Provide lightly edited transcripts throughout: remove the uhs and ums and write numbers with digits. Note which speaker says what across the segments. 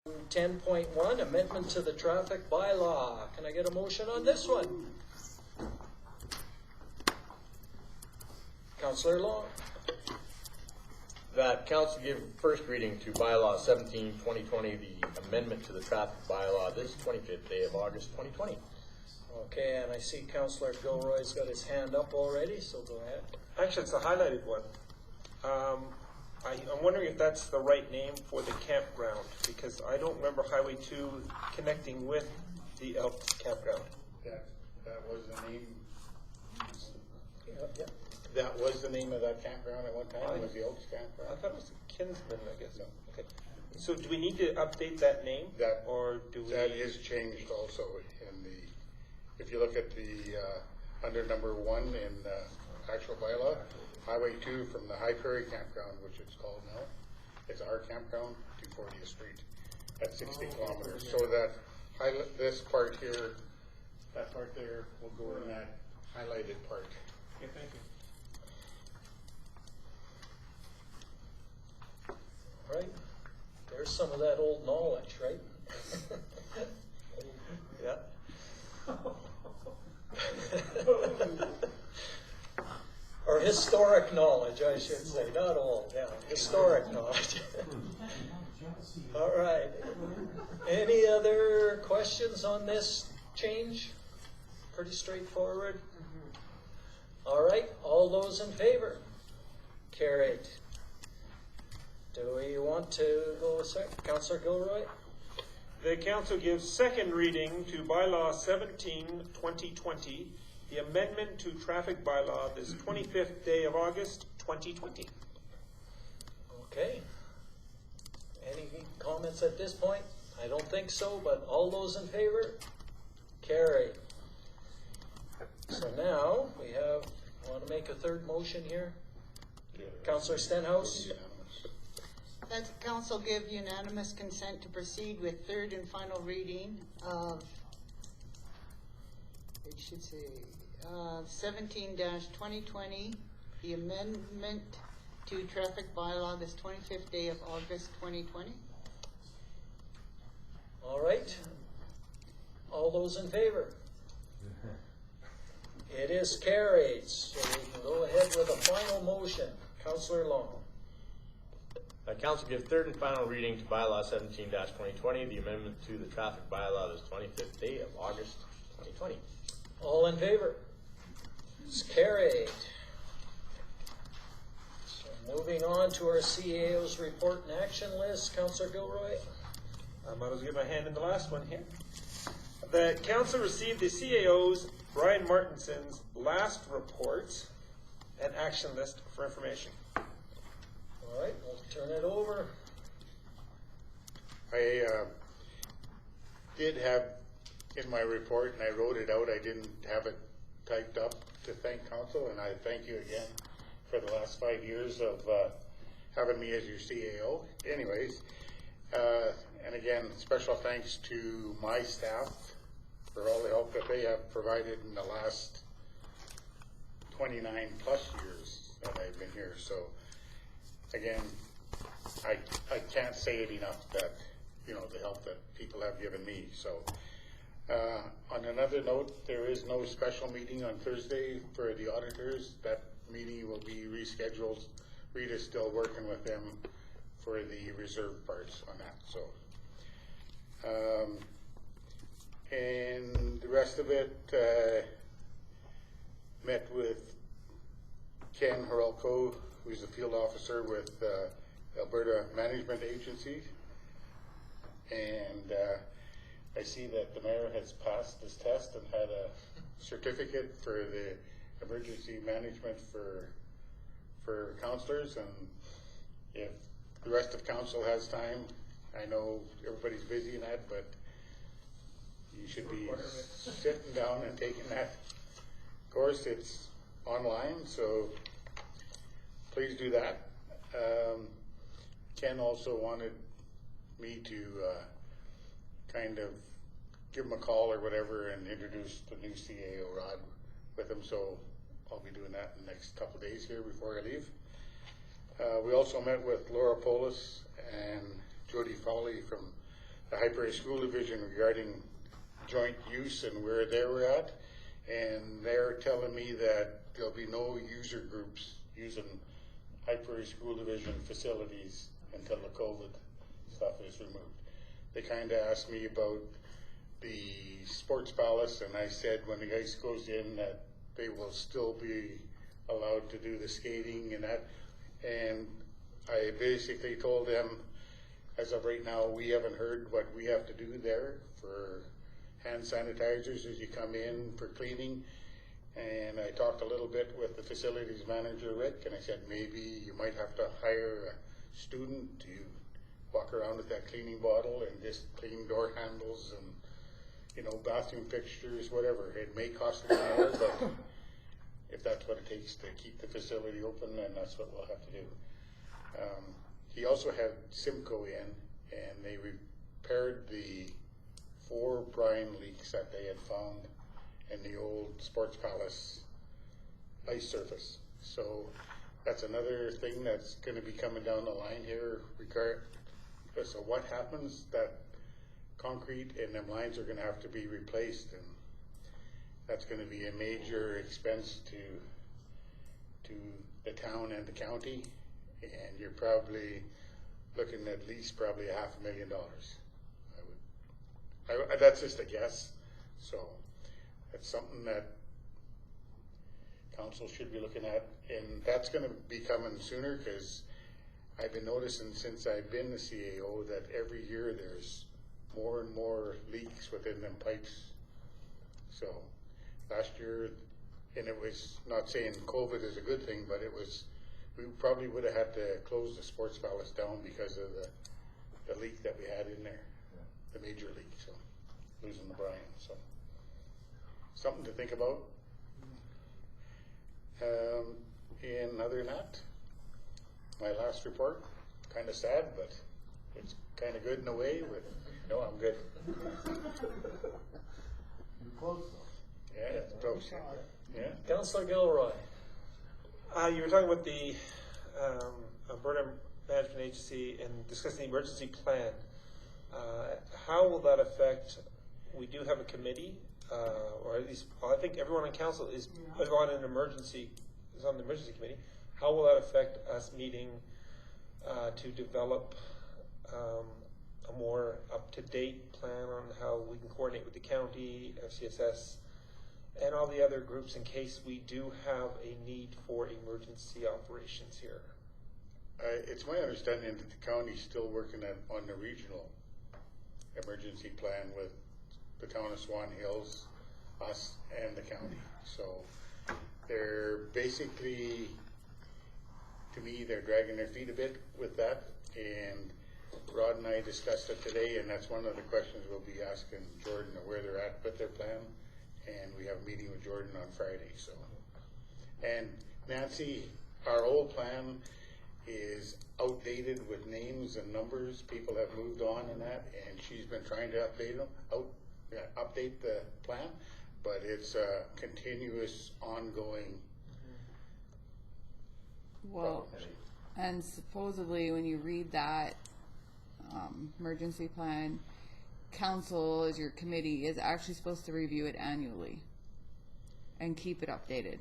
Speaker 1: 10.1, amendment to the traffic bylaw. Can I get a motion on this one? Councillor Long.
Speaker 2: That council give first reading to bylaw 17/2020, the amendment to the traffic bylaw this 25th day of August 2020.
Speaker 1: Okay, and I see Councillor Gilroy's got his hand up already, so go ahead.
Speaker 3: Actually, it's a highlighted one. I'm wondering if that's the right name for the campground, because I don't remember Highway 2 connecting with the Elks campground.
Speaker 4: That was the name.
Speaker 1: Yeah.
Speaker 4: That was the name of that campground at one time. Was the Oaks
Speaker 3: I
Speaker 4: campground?
Speaker 3: thought it was Kinsman, I guess.
Speaker 4: No.
Speaker 3: Okay. So do we need to update that name? Or do we?
Speaker 4: That is changed also in the. If you look at the under number 1 in actual bylaw, Highway 2 from the High Prairie campground, which it's called now, it's our campground to 40th Street at 60 kilometers. So that this part here, that part there, will go in that highlighted part.
Speaker 3: Okay, thank you.
Speaker 1: All right. There's some of that old knowledge, right? Yeah. Or historic knowledge, I should say, not old, yeah, historic knowledge. All right. Any other questions on this change? Pretty straightforward. All right, all those in favor? Carried. Do we want to go a second? Councillor Gilroy?
Speaker 3: The council gives second reading to bylaw 17/2020, the amendment to traffic bylaw this 25th day of August 2020.
Speaker 1: Okay. Any comments at this point? I don't think so, but all those in favor? Carried. So now we want to make a third motion here? Councillor Stenhouse?
Speaker 5: That the council give unanimous consent to proceed with third and final reading of, it should say, 17-2020, the amendment to traffic bylaw this 25th day of August 2020.
Speaker 1: All right. All those in favor? It is carried. So we can go ahead with a final motion. Councillor Long.
Speaker 2: That council give third and final reading to bylaw 17/2020, the amendment to the traffic bylaw this 25th day of August 2020.
Speaker 1: All in favor? It's carried. So moving on to our CAO's report and action list. Councillor Gilroy.
Speaker 3: I might as well get my hand in the last one here. The council received the CAO's Brian Martinson's last report and action list for information.
Speaker 1: All right, we'll turn it over.
Speaker 4: I did have in my report, and I wrote it out. I didn't have it typed up to thank council, and I thank you again for the last 5 years of having me as your CAO. Anyways, and again, special thanks to my staff for all the help that they have provided in the last 29 plus years that I've been here. So again, I can't say it enough that, you know, the help that people have given me. So on another note, there is no special meeting on Thursday for the auditors. That meeting will be rescheduled. Rita's still working with them for the reserve parts on that. So and the rest of it, met with Ken Horolko, who's a field officer with Alberta Management Agency, and I see that the mayor has passed this test and had a certificate for the emergency management for councillors. And if the rest of council has time, I know everybody's busy in that, but you should be sitting down and taking that course. It's online, so please do that. Ken also wanted me to kind of give him a call or whatever and introduce the new CAO, Rod, with him. So I'll be doing that in the next couple of days here before I leave. We also met with Laura Polis and Jody Foley from the High Prairie School Division regarding joint use and where they were at. And they're telling me that there'll be no user groups using High Prairie School Division facilities until the COVID stuff is removed. They kind of asked me about the Sports Palace, and I said when the ice goes in that they will still be allowed to do the skating and that. And I basically told them, as of right now, we haven't heard what we have to do there for hand sanitizers as you come in for cleaning. And I talked a little bit with the facilities manager, Rick, and I said maybe you might have to hire a student to walk around with that cleaning bottle and just clean door handles and, you know, bathroom fixtures, whatever. It may cost a little more, but if that's what it takes to keep the facility open, then that's what we'll have to do. He also had Simcoe in, and they repaired the 4 brine leaks that they had found in the old Sports Palace ice surface. So that's another thing that's going to be coming down the line here. So what happens, that concrete and them lines are going to have to be replaced, and that's going to be a major expense to the town and the county, and you're probably looking at least probably $500,000. That's just a guess. So it's something that council should be looking at, and that's going to be coming sooner, because I've been noticing since I've been the CAO that every year there's more and more leaks within them pipes. So last year, and it was not saying COVID is a good thing, but it was, we probably would have had to close the Sports Palace down because of the leak that we had in there, the major leak, so losing the brine. So something to think about. And other than that, my last report, kind of sad, but it's kind of good in a way. No, I'm good.
Speaker 6: You're close though.
Speaker 4: Yeah, it's close. Yeah.
Speaker 1: Councillor Gilroy.
Speaker 3: You were talking about the Alberta Management Agency and discussing the emergency plan. How will that affect? We do have a committee, or at least I think everyone on council is on an emergency. Is on the emergency committee. How will that affect us meeting to develop a more up-to-date plan on how we can coordinate with the county, FCSS, and all the other groups in case we do have a need for emergency operations here?
Speaker 4: It's my understanding that the county's still working on the regional emergency plan with the town of Swan Hills, us, and the county. So they're basically, to me, they're dragging their feet a bit with that. And Rod and I discussed it today, and that's one of the questions we'll be asking Jordan where they're at with their plan. And we have a meeting with Jordan on Friday. So, and Nancy, our old plan is outdated with names and numbers. People have moved on in that, and she's been trying to update the plan, but it's a continuous, ongoing.
Speaker 7: Well, and supposedly when you read that emergency plan, council, as your committee, is actually supposed to review it annually and keep it updated.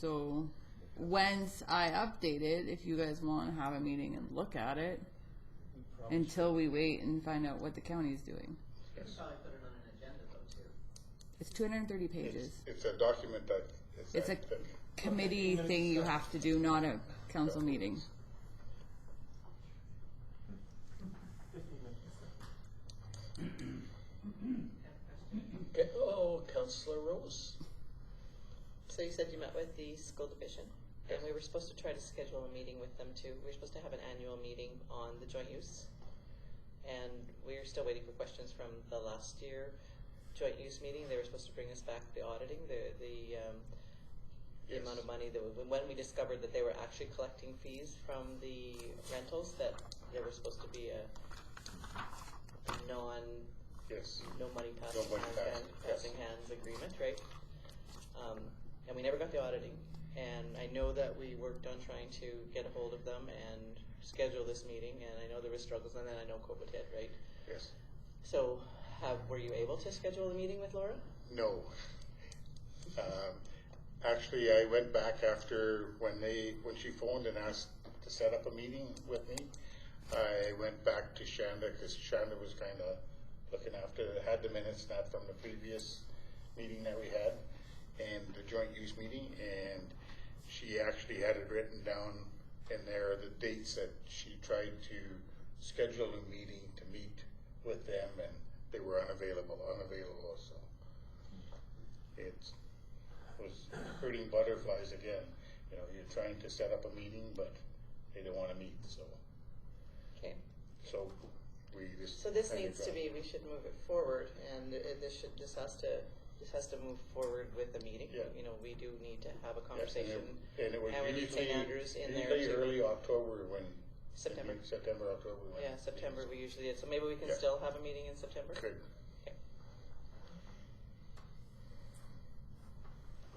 Speaker 7: So once I update it, if you guys want to have a meeting and look at it, until we wait and find out what the county is doing.
Speaker 8: You can probably put it on an agenda though too.
Speaker 7: It's 230 pages.
Speaker 4: It's a document that
Speaker 7: It's a committee thing you have to do, not a council meeting.
Speaker 1: Okay. Oh, Councillor Rose.
Speaker 9: So you said you met with the school division, and we were supposed to try to schedule a meeting with them too. We were supposed to have an annual meeting on the joint use, and we're still waiting for questions from the last year joint use meeting. They were supposed to bring us back the auditing, the amount of money that when we discovered that they were actually collecting fees from the rentals, that there was supposed to be a no money passing hands agreement, right? And we never got the auditing. And I know that we worked on trying to get a hold of them and schedule this meeting, and I know there were struggles, and then I know COVID hit, right?
Speaker 4: Yes.
Speaker 9: So, were you able to schedule a meeting with Laura?
Speaker 4: No. Actually, I went back after when she phoned and asked to set up a meeting with me. I went back to Shanda because Shanda was kind of looking after, had the minutes not from the previous meeting that we had and the joint use meeting, and she actually had it written down in there, the dates that she tried to schedule a meeting to meet with them, and they were unavailable, so it was hurting butterflies again. You know, you're trying to set up a meeting, but they don't want to meet, so.
Speaker 9: Okay.
Speaker 4: So we just.
Speaker 9: So this
Speaker 4: kind of
Speaker 9: needs to
Speaker 4: got-
Speaker 9: be, we should move it forward, and this has to move forward with the meeting.
Speaker 4: Yeah.
Speaker 9: You know, we do need to have a
Speaker 4: Yeah,
Speaker 9: conversation,
Speaker 4: and it was
Speaker 9: and we need
Speaker 4: usually,
Speaker 9: St. Andrews in there
Speaker 4: usually
Speaker 9: too.
Speaker 4: early October when.
Speaker 9: September.
Speaker 4: September, October. when
Speaker 9: Yeah, September we usually did, so maybe we can
Speaker 4: Yeah.
Speaker 9: still have a meeting in September?
Speaker 4: Could.
Speaker 9: Okay.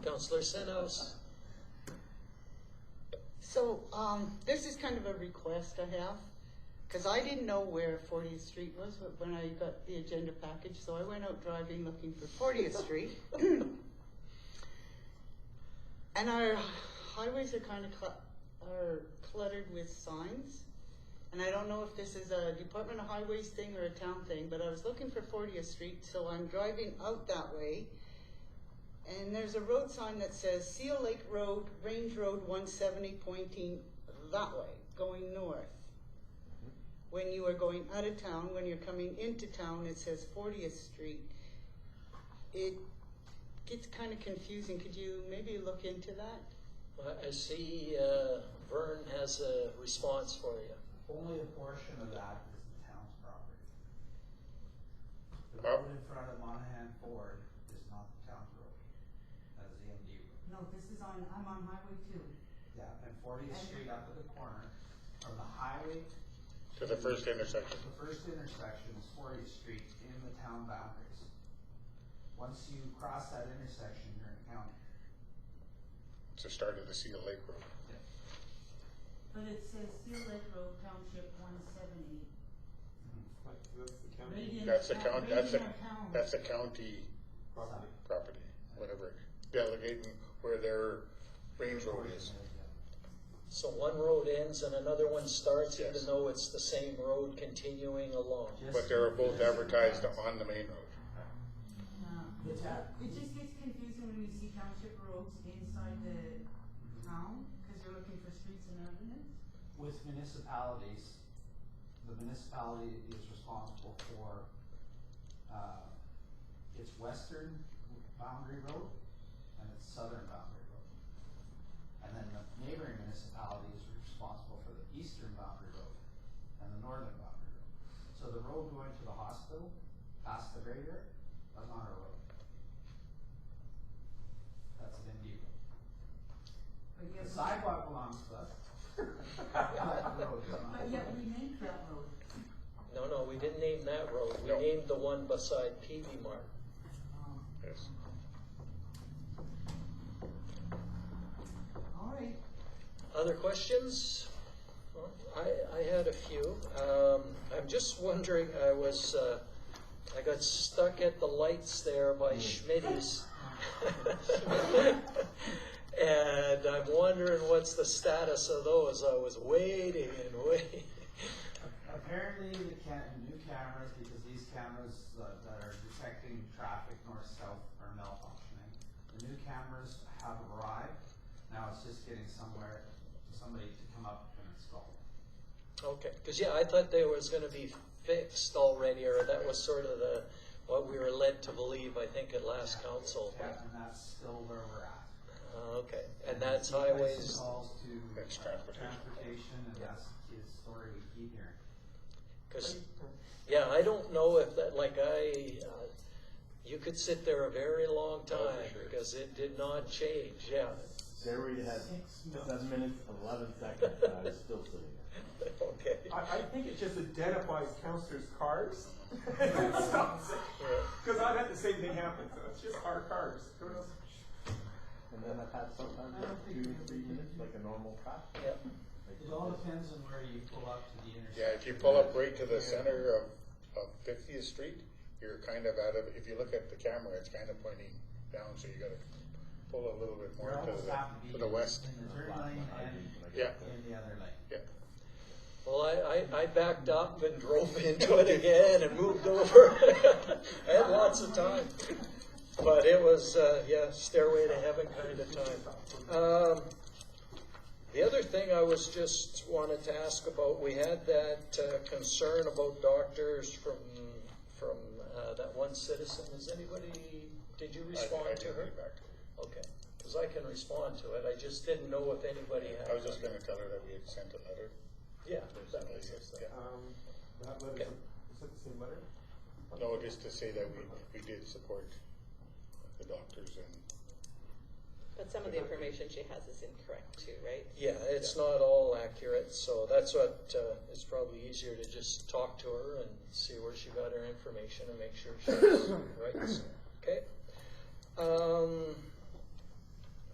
Speaker 1: Councillor Senhouse.
Speaker 5: So, this is kind of a request I have, because I didn't know where 40th Street was when I got the agenda package, so I went out driving looking for 40th Street. And our highways are kind of cluttered with signs. And I don't know if this is a Department of Highways thing or a town thing, but I was looking for 40th Street, so I'm driving out that way. And there's a road sign that says Seal Lake Road, Range Road 170, pointing that way, going north. When you are going out of town, when you're coming into town, it says 40th Street. It gets kind of confusing. Could you maybe look into that?
Speaker 1: I see Vern has a response for you.
Speaker 6: Only a portion of that is the town's property. The
Speaker 4: Oh.
Speaker 6: road in front of Monahan Ford is not the town's road. That is the MD road.
Speaker 10: No, this is I'm on Highway 2.
Speaker 6: Yeah, and 40th Street up at the corner, from the highway
Speaker 4: To the first intersection.
Speaker 6: the first intersection is 40th Street in the town boundaries. Once you cross that intersection, you're in county.
Speaker 4: It's the start of the Seal Lake Road.
Speaker 10: But it says Seal Lake Road Township 170. Radiant
Speaker 4: That's the
Speaker 10: Town-
Speaker 4: county, that's the,
Speaker 10: Radiant Town.
Speaker 4: that's the county property, whatever, delegating where their range road is.
Speaker 1: So one road ends and another one starts,
Speaker 4: Yes.
Speaker 1: even though it's the same road continuing along.
Speaker 4: But they're both advertised on the main road.
Speaker 10: It just gets confusing when you see township roads inside the town, because you're looking for streets and avenues.
Speaker 6: With municipalities, the municipality is responsible for, its western boundary road and its southern boundary road. And then the neighboring municipality is responsible for the eastern boundary road and the northern boundary road. So the road going to the hospital, past the graveyard, that's not a road. That's an ND road.
Speaker 10: But
Speaker 6: The
Speaker 10: yet,
Speaker 6: sidewalk belongs to us. But the road does not.
Speaker 10: but yet we named that road.
Speaker 1: No, we didn't name that road. We
Speaker 4: No.
Speaker 1: named the one beside PV Mart.
Speaker 4: Yes.
Speaker 10: All right.
Speaker 1: Other questions? Well, I had a few. I'm just wondering, I got stuck at the lights there by Schmitty's. And I'm wondering what's the status of those. I was waiting and waiting.
Speaker 6: Apparently, the new cameras, because these cameras that are detecting traffic north-south are malfunctioning. The new cameras have arrived. Now it's just getting somebody to come up and install.
Speaker 1: Okay, because I thought they was going to be fixed already, or that was sort of what we were led to believe, I think, at last council.
Speaker 6: Yeah, and that's still where we're at.
Speaker 1: Okay, and that's
Speaker 6: He makes
Speaker 1: highways.
Speaker 6: calls to
Speaker 4: That's transportation.
Speaker 6: transportation, and that's his story we keep hearing.
Speaker 1: Because, I don't know if that, you could sit there a very long time
Speaker 4: sure.
Speaker 1: because it did not change,
Speaker 11: There we had 7 minutes, 11 seconds, and I was still sitting there.
Speaker 1: Okay.
Speaker 12: I think it just identifies counselors' cars. Because I've had the same thing happen, so it's just our cars.
Speaker 11: And then I've had sometimes 2 or 3 minutes, like a normal traffic.
Speaker 1: Yeah.
Speaker 6: It all depends on where you pull up to the intersection.
Speaker 4: Yeah, if you pull up right to the center of 50th Street, you're kind of out of, if you look at the camera, it's kind of pointing down, so you gotta pull a little bit more
Speaker 6: You almost have to be
Speaker 4: to the west.
Speaker 6: in the turn lane and
Speaker 4: Yeah,
Speaker 6: in the other lane.
Speaker 4: yeah.
Speaker 1: Well, I backed up and drove into it again and moved over. I had lots of time. But it was, yeah, stairway to heaven kind of time. The other thing I was just wanted to ask about, we had that concern about doctors from that one citizen. Is anybody, did you respond
Speaker 4: I
Speaker 1: to
Speaker 4: didn't
Speaker 1: her?
Speaker 4: get back to it.
Speaker 1: Okay, because I can respond to it. I just didn't know if anybody had.
Speaker 4: I was just gonna tell her that we had sent a letter.
Speaker 1: Yeah, that makes sense.
Speaker 4: Yeah.
Speaker 12: That letter,
Speaker 1: Okay.
Speaker 12: is that the same letter?
Speaker 4: No, just to say that we did support the doctors and.
Speaker 9: But some of the information she has is incorrect too, right?
Speaker 1: Yeah, it's not all accurate, so that's what, it's probably easier to just talk to her and see where she got her information and make sure she's right. So, okay.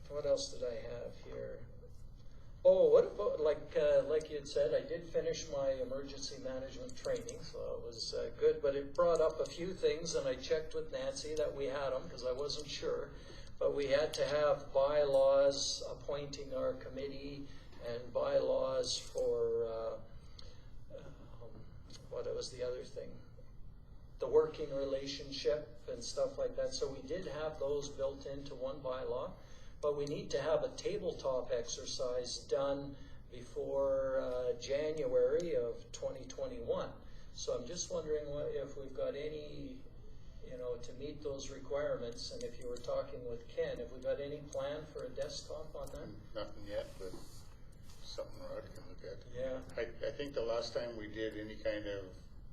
Speaker 1: What else did I have here? Oh, what about, like you had said, I did finish my emergency management training, so it was good, but it brought up a few things, and I checked with Nancy that we had them, because I wasn't sure. But we had to have bylaws appointing our committee and bylaws for, what was the other thing? The working relationship and stuff like that. So we did have those built into one bylaw, but we need to have a tabletop exercise done before January of 2021. So I'm just wondering if we've got any, to meet those requirements, and if you were talking with Ken, have we got any plan for a desktop on that?
Speaker 4: Nothing yet, but something Rod can look at.
Speaker 1: Yeah.
Speaker 4: I think the last time we did any kind of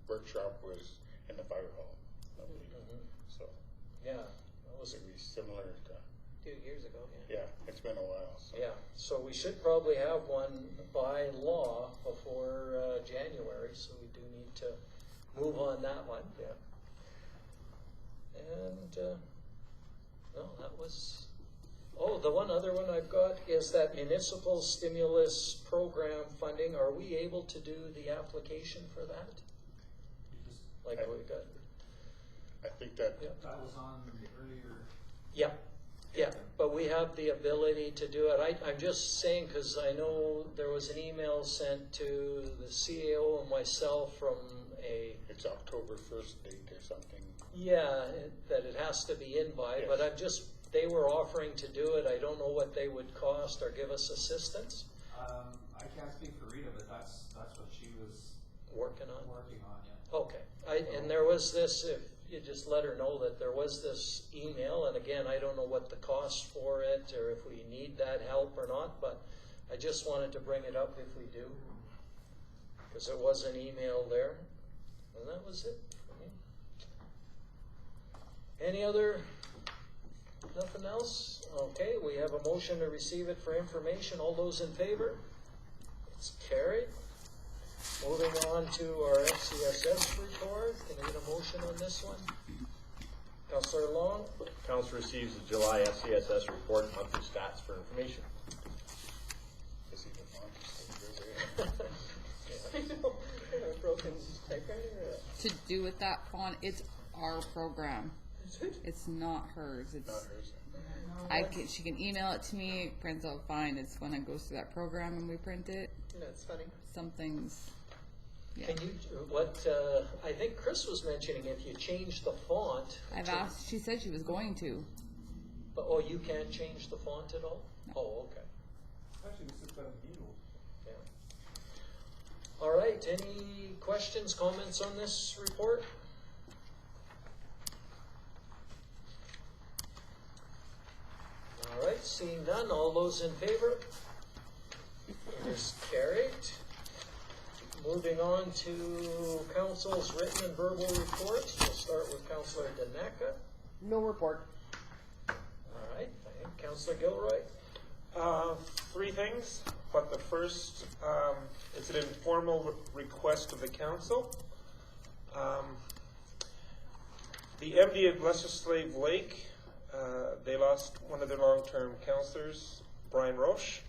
Speaker 4: workshop was in the fire hall, I believe. So
Speaker 1: Yeah, that was
Speaker 4: it'd be similar to,
Speaker 9: 2 years ago, yeah.
Speaker 4: yeah, it's been a while. So.
Speaker 1: yeah. So we should probably have one by law before January. So we do need to move on that one. Yeah. And no, that was. Oh, the one other one I've got is that municipal stimulus program funding. Are we able to do the application for that? Like we got.
Speaker 4: I think that.
Speaker 1: Yeah.
Speaker 6: That was on earlier.
Speaker 1: Yeah, yeah, but we have the ability to do it. I'm just saying because I know there was an email sent to the CAO and myself from a.
Speaker 4: It's October 1st date or something.
Speaker 1: Yeah, that it has to be in by,
Speaker 4: Yes.
Speaker 1: but they were offering to do it. I don't know what they would cost or give us assistance.
Speaker 6: I can't speak for Rita, but that's what she was
Speaker 1: Working on.
Speaker 6: yeah.
Speaker 1: Okay, and there was this, if you just let her know that there was this email, and again, I don't know what the cost for it, or if we need that help or not, but I just wanted to bring it up if we do, because there was an email there, and that was it for me. Any other, nothing else? Okay, we have a motion to receive it for information. All those in favor? It's carried. Moving on to our FCSS report. Can I get a motion on this one? Councillor Long?
Speaker 2: Council receives the July FCSS report and monthly stats for information.
Speaker 4: Is he the font is still good there?
Speaker 9: I know. A broken typewriter.
Speaker 7: To do with that font, it's our program. It's not hers. It's
Speaker 4: Not hers.
Speaker 7: she can email it to me. It prints out fine. It's when it goes to that program and we print it.
Speaker 9: That's funny.
Speaker 7: Some things. Yeah.
Speaker 1: Can you, I think Chris was mentioning if you change the font.
Speaker 7: I've asked. She said she was going to.
Speaker 1: But, you can't change the font at all?
Speaker 7: No.
Speaker 1: Oh, okay.
Speaker 12: Actually, this is better than you.
Speaker 1: Yeah. All right, any questions, comments on this report? All right, seeing none, all those in favor? It is carried. Moving on to council's written and verbal reports. We'll start with Councillor Daneka.
Speaker 8: No report.
Speaker 1: All right, Councillor Gilroy.
Speaker 3: 3 things, but the first, it's an informal request of the council. The MD of Lesser Slave Lake, they lost one of their long-term councillors, Brian Roche.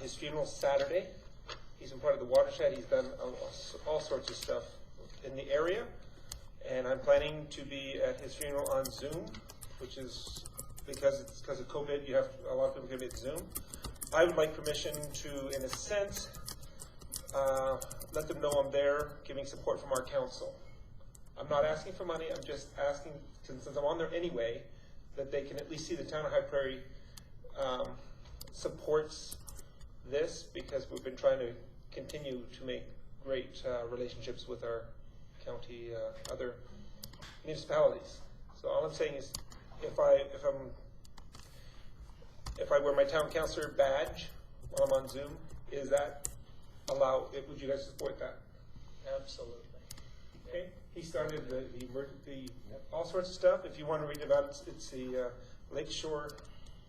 Speaker 3: His funeral's Saturday. He's been part of the watershed. He's done all sorts of stuff in the area. And I'm planning to be at his funeral on Zoom, which is because of COVID, a lot of people can be at Zoom. I would like permission to, in a sense, let them know I'm there giving support from our council. I'm not asking for money, I'm just asking, since I'm on there anyway, that they can at least see the town of High Prairie supports this, because we've been trying to continue to make great relationships with our county, other municipalities. So all I'm saying is, if I wear my town councillor badge while I'm on Zoom, is that would you guys support that?
Speaker 1: Absolutely.
Speaker 3: Okay. He started the all sorts of stuff. If you want to read about it, it's the Lakeshore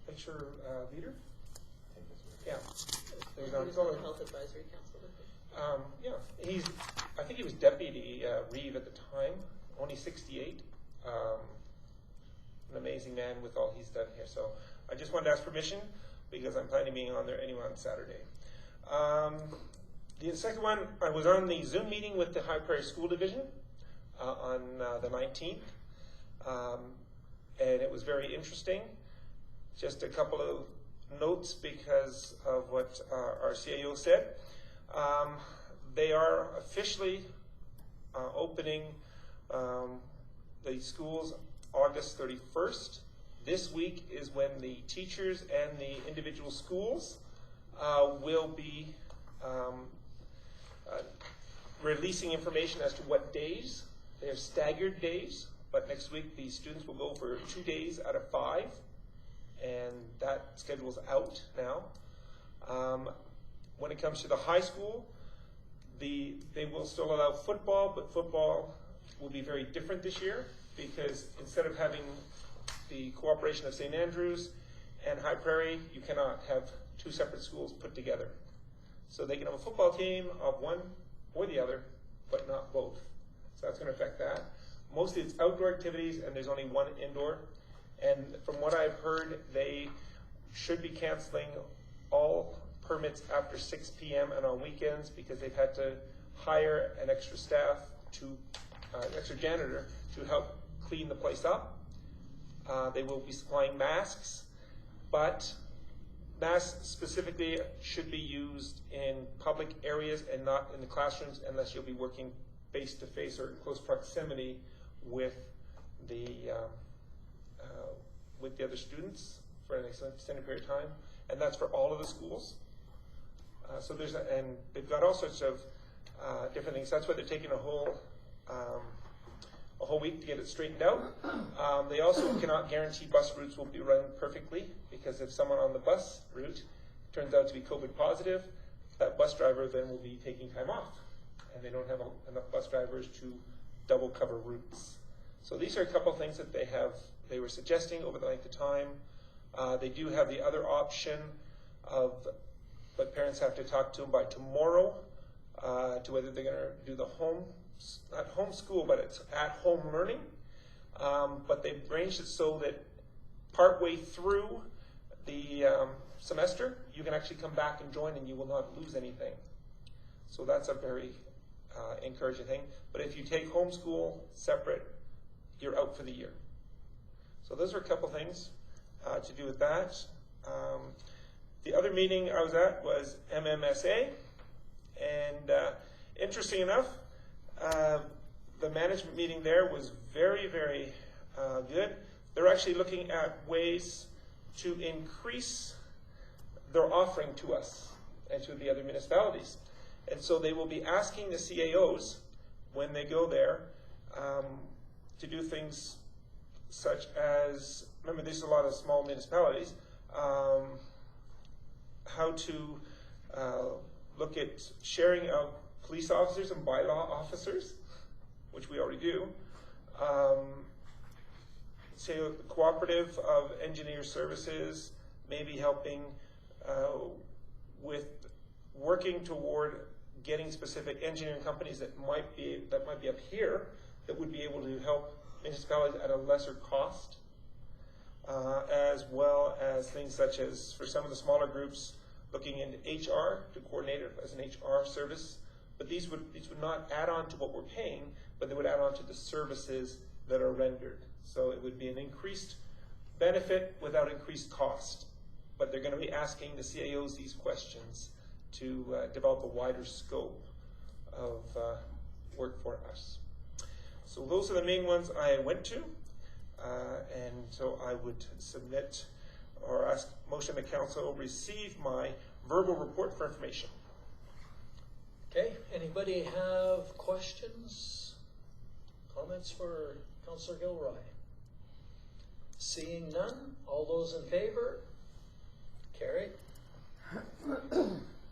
Speaker 3: leader. Yeah.
Speaker 9: He was on the Health Advisory Council.
Speaker 3: Yeah. I think he was Deputy Reeve at the time, only 68. An amazing man with all he's done here. So I just wanted to ask permission because I'm planning on being on there anyway on Saturday. The second one, I was on the Zoom meeting with the High Prairie School Division on the 19th, and it was very interesting. Just a couple of notes because of what our CAO said. They are officially opening the schools August 31st. This week is when the teachers and the individual schools will be releasing information as to what days. They have staggered days, but next week the students will go for 2 days out of 5, and that schedule's out now. When it comes to the high school, they will still allow football, but football will be very different this year, because instead of having the cooperation of St. Andrews and High Prairie, you cannot have 2 separate schools put together. So they can have a football team of one or the other, but not both. So that's going to affect that. Mostly it's outdoor activities, and there's only 1 indoor. And from what I've heard, they should be canceling all permits after 6 p.m. and on weekends, because they've had to hire an extra extra janitor to help clean the place up. They will be supplying masks, but masks specifically should be used in public areas and not in the classrooms, unless you'll be working face-to-face or in close proximity with the other students for an extended period of time, and that's for all of the schools. So and they've got all sorts of different things. That's why they're taking a whole week to get it straightened out. They also cannot guarantee bus routes will be run perfectly, because if someone on the bus route turns out to be COVID positive, that bus driver then will be taking time off, and they don't have enough bus drivers to double cover routes. So these are a couple of things that they were suggesting over the length of time. They do have the other option of, but parents have to talk to them by tomorrow to whether they're going to do the not home school, but it's at home learning. But they've arranged it so that partway through the semester, you can actually come back and join, and you will not lose anything. So that's a very encouraging thing. But if you take homeschool separate, you're out for the year. So those are a couple things to do with that. The other meeting I was at was MMSA, and interesting enough, the management meeting there was very, very good. They're actually looking at ways to increase their offering to us and to the other municipalities. And so they will be asking the CAOs when they go there to do things such as, remember there's a lot of small municipalities, how to look at sharing of police officers and bylaw officers, which we already do. Say the cooperative of engineer services, maybe helping with working toward getting specific engineering companies that might be up here that would be able to help municipalities at a lesser cost, as well as things such as, for some of the smaller groups, looking into HR to coordinate it as an HR service. But these would not add on to what we're paying, but they would add on to the services that are rendered. So it would be an increased benefit without increased cost. But they're going to be asking the CAOs these questions to develop a wider scope of work for us. So those are the main ones I went to. And so I would submit or ask motion the council receive my verbal report for information.
Speaker 1: Okay, anybody have questions, comments for Councillor Gilroy? Seeing none, all those in favor? Carried.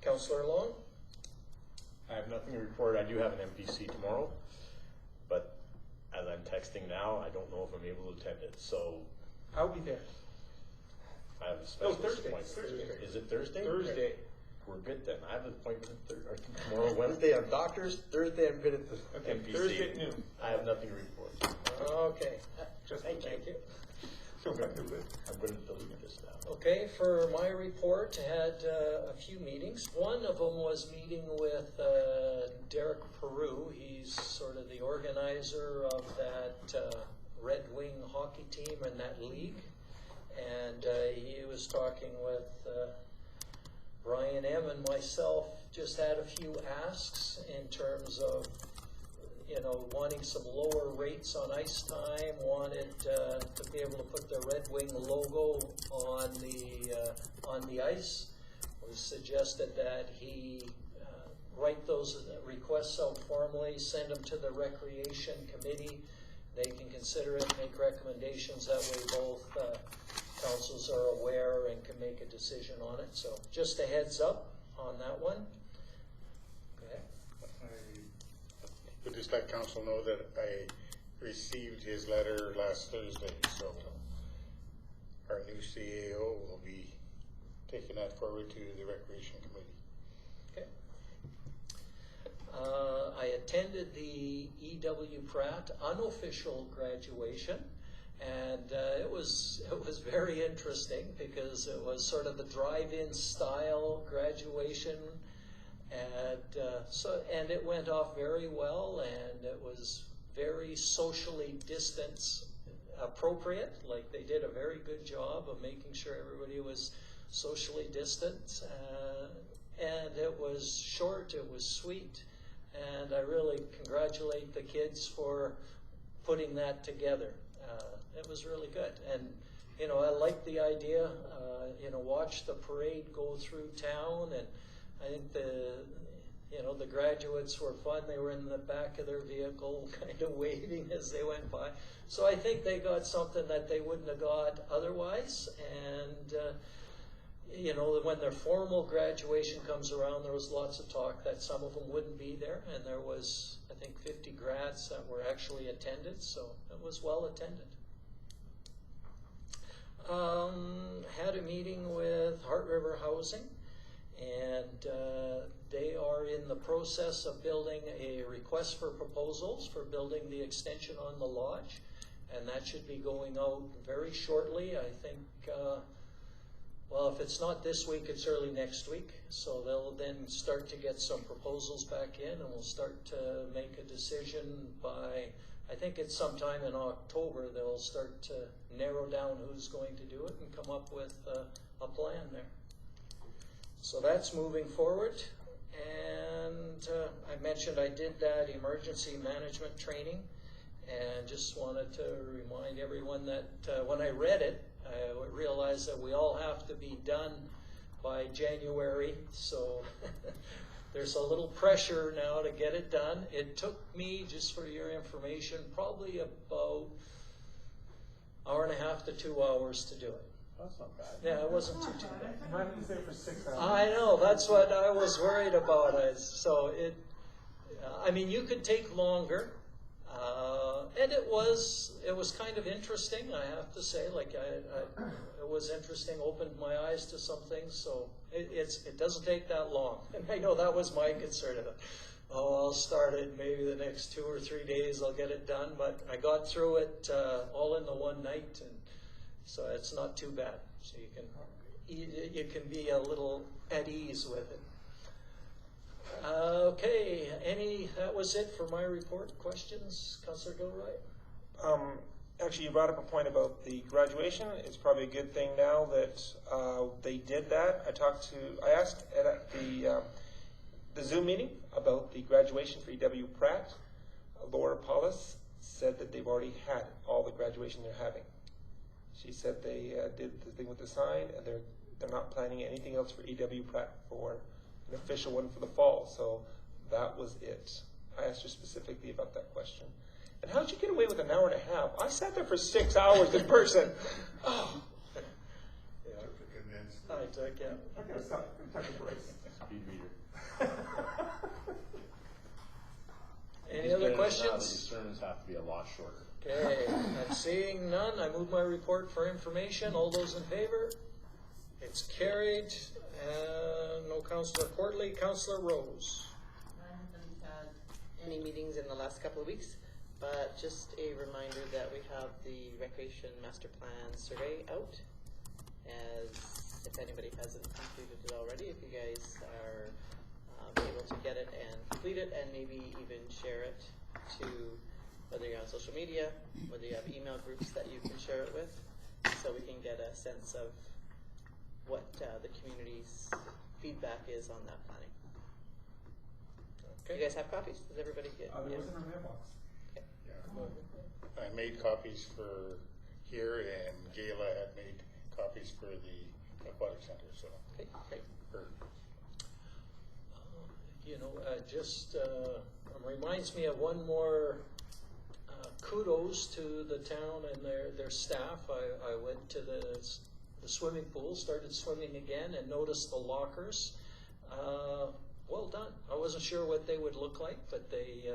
Speaker 1: Councillor Long?
Speaker 2: I have nothing to report. I do have an MPC tomorrow, but as I'm texting now, I don't know if I'm able to attend it. So
Speaker 3: I'll be there.
Speaker 2: I have a special
Speaker 3: Thursday.
Speaker 2: appointment.
Speaker 3: Thursday.
Speaker 2: Is it Thursday?
Speaker 3: Thursday.
Speaker 2: We're good then. I have an appointment tomorrow, Wednesday on doctors. Thursday I'm good at the MPC.
Speaker 3: Thursday at noon.
Speaker 2: I have nothing to report.
Speaker 1: Okay.
Speaker 2: Thank you. I'm going to delete this now.
Speaker 1: Okay, for my report, I had a few meetings. One of them was meeting with Derek Peru. He's sort of the organizer of that Red Wing hockey team and that league. And he was talking with Brian M. and myself, just had a few asks in terms of, you know, wanting some lower rates on ice time, wanted to be able to put the Red Wing logo on the ice. It was suggested that he write those requests out formally, send them to the Recreation Committee. They can consider it, make recommendations. That way both councils are aware and can make a decision on it. So just a heads up on that one. Okay.
Speaker 4: I would just let council know that I received his letter last Thursday, so our new CAO will be taking that forward to the Recreation Committee.
Speaker 1: Okay. I attended the E.W. Pratt unofficial graduation, and it was very interesting because it was sort of the drive-in style graduation, and it went off very well, and it was very socially distance appropriate. Like, they did a very good job of making sure everybody was socially distant, and it was short, it was sweet, and I really congratulate the kids for putting that together. It was really good, and you know, I like the idea. You know, watch the parade go through town, and I think the graduates were fun. They were in the back of their vehicle, kind of waving as they went by. So I think they got something that they wouldn't have got otherwise. And you know, when their formal graduation comes around, there was lots of talk that some of them wouldn't be there, and there was, I think, 50 grads that were actually attended. So it was well attended. Had a meeting with Heart River Housing, and they are in the process of building a request for proposals for building the extension on the lodge, and that should be going out very shortly. I think, well, if it's not this week, it's early next week, so they'll then start to get some proposals back in, and we'll start to make a decision by, I think it's sometime in October. They'll start to narrow down who's going to do it and come up with a plan there. So that's moving forward. And I mentioned I did that emergency management training, and just wanted to remind everyone that when I read it, I realized that we all have to be done by January. So there's a little pressure now to get it done. It took me, just for your information, probably about an hour and a half to 2 hours to do it.
Speaker 11: That's not bad.
Speaker 1: Yeah, it wasn't too bad.
Speaker 12: Why didn't you say for 6 hours?
Speaker 1: I know, that's what I was worried about. I mean, you could take longer, and it was kind of interesting, I have to say. Like, it was interesting, opened my eyes to some things, so it doesn't take that long. And I know that was my concern. I'll start it maybe the next 2 or 3 days, I'll get it done, but I got through it all in the one night, and so it's not too bad. So you can be a little at ease with it. Okay, that was it for my report. Questions, Councillor Gilroy?
Speaker 3: Actually, you brought up a point about the graduation. It's probably a good thing now that they did that. I asked at the Zoom meeting about the graduation for E.W. Pratt. Laura Paulus said that they've already had all the graduation they're having. She said they did the thing with the sign, and they're not planning anything else for E.W. Pratt for an official one for the fall. So that was it. I asked her specifically about that question. And how'd you get away with an hour and a half? I sat there for 6 hours in person. Oh.
Speaker 1: Yeah. I took it.
Speaker 12: I gotta stop. Take a break.
Speaker 2: Speed reader.
Speaker 1: Any other questions?
Speaker 2: The sermons have to be a lot shorter.
Speaker 1: Okay, I'm seeing none. I move my report for information. All those in favor? It's carried. No Councillor Portley. Councillor Rose.
Speaker 9: I haven't had any meetings in the last couple of weeks, but just a reminder that we have the Recreation Master Plan survey out. As if anybody hasn't completed it already, if you guys are able to get it and complete it, and maybe even share it to, whether you're on social media, whether you have email groups that you can share it with, so we can get a sense of what the community's feedback is on that planning.
Speaker 1: Okay.
Speaker 9: You guys have copies? Does everybody get?
Speaker 12: There was in our mailbox.
Speaker 9: Okay.
Speaker 4: Yeah. I made copies for here, and Gayla had made copies for the aquatic center. So,
Speaker 9: Okay, great.
Speaker 1: Just reminds me of one more kudos to the town and their staff. I went to the swimming pool, started swimming again, and noticed the lockers. Well done. I wasn't sure what they would look like, but they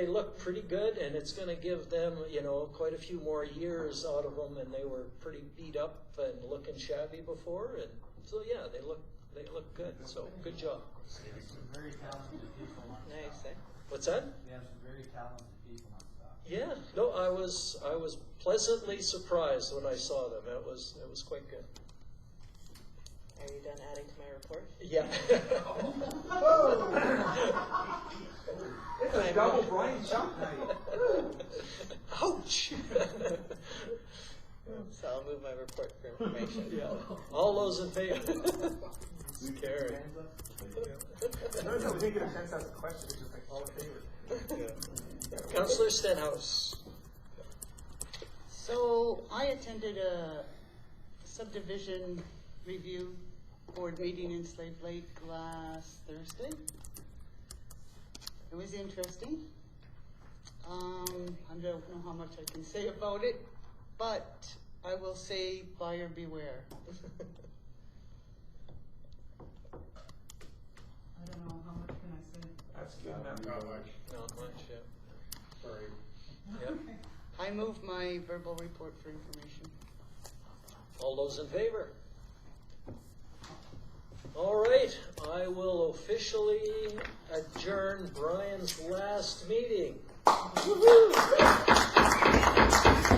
Speaker 1: look pretty good, and it's going to give them, quite a few more years out of them. And they were pretty beat up and looking shabby before, and so yeah, they look good. So good job.
Speaker 6: Some very talented people on
Speaker 9: Nice,
Speaker 6: staff.
Speaker 9: eh?
Speaker 1: What's that?
Speaker 6: We have some very talented people on staff.
Speaker 1: Yeah, no, I was pleasantly surprised when I saw them. It was quite good.
Speaker 9: Are you done adding to my report?
Speaker 1: Yeah.
Speaker 12: It's a double blind jump night.
Speaker 1: Ouch.
Speaker 9: So I'll move my report for information.
Speaker 1: Yeah. All those in favor? Carry.
Speaker 12: Notice how we didn't get a chance to ask a question. It's just like all in favor.
Speaker 1: Councillor Stenhouse.
Speaker 5: So I attended a subdivision review board meeting in Slave Lake last Thursday. It was interesting. I don't know how much I can say about it, but I will say buyer beware. I don't know, how much can I say?
Speaker 12: That's good enough.
Speaker 4: Not much.
Speaker 1: Not much, yeah.
Speaker 4: Sorry.
Speaker 1: Yep.
Speaker 5: I move my verbal report for information.
Speaker 1: All those in favor? All right, I will officially adjourn Brian's last meeting. Woo-hoo!